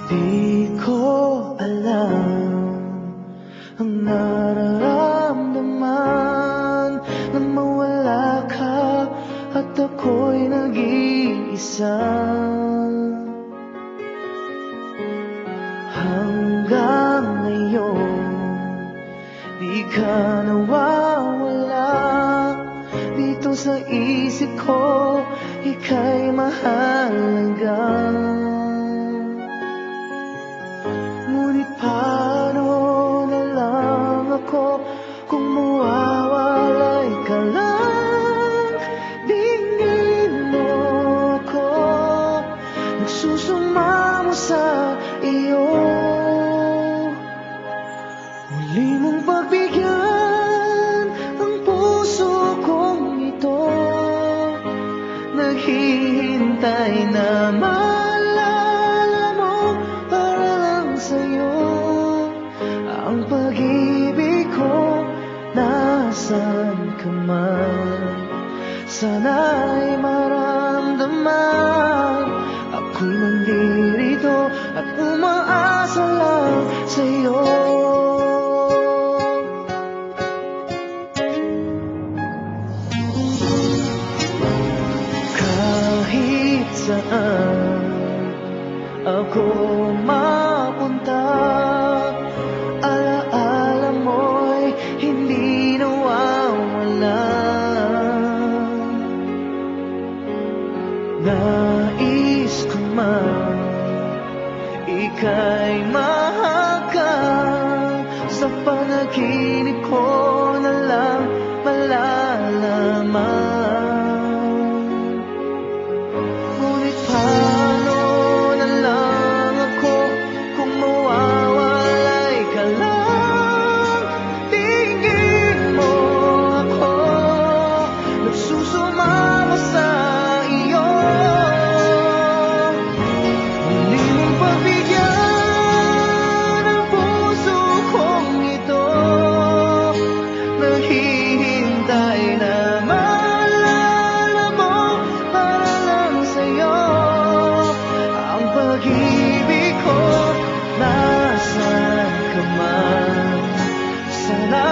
Di ko alam ang nararamdaman nang mawala ka at ako'y nag-iisa. Hanggang ngayon, di ka nawawala dito sa isip ko, ika'y mahalaga. Ngunit paano na lang ako kung mawawalay ka lang? Tingin mo ako, nagsusumamo sa iyo. Muli mong pagbigyan ang puso kong ito, naghihintay na ang pag-ibig ko. Nasaan ka man, sana'y maramdaman ako'y nandito at umaasa lang sa'yo. Kahit saan ako mapunta, alaala mo'y hindi nawawala. Nais ko man ika'y mahagkan, sa panaginip ko na lang malalaman. Ngunit paano na lang ako kung mawawalay ka lang? Tingin mo ako, nagsusumama sa iyo. Muli mong pagbigyan ang puso kong ito, naghihintay na maalala mo para lang sa'yo. Ang pag-ibig ko, nasaan ka man, sana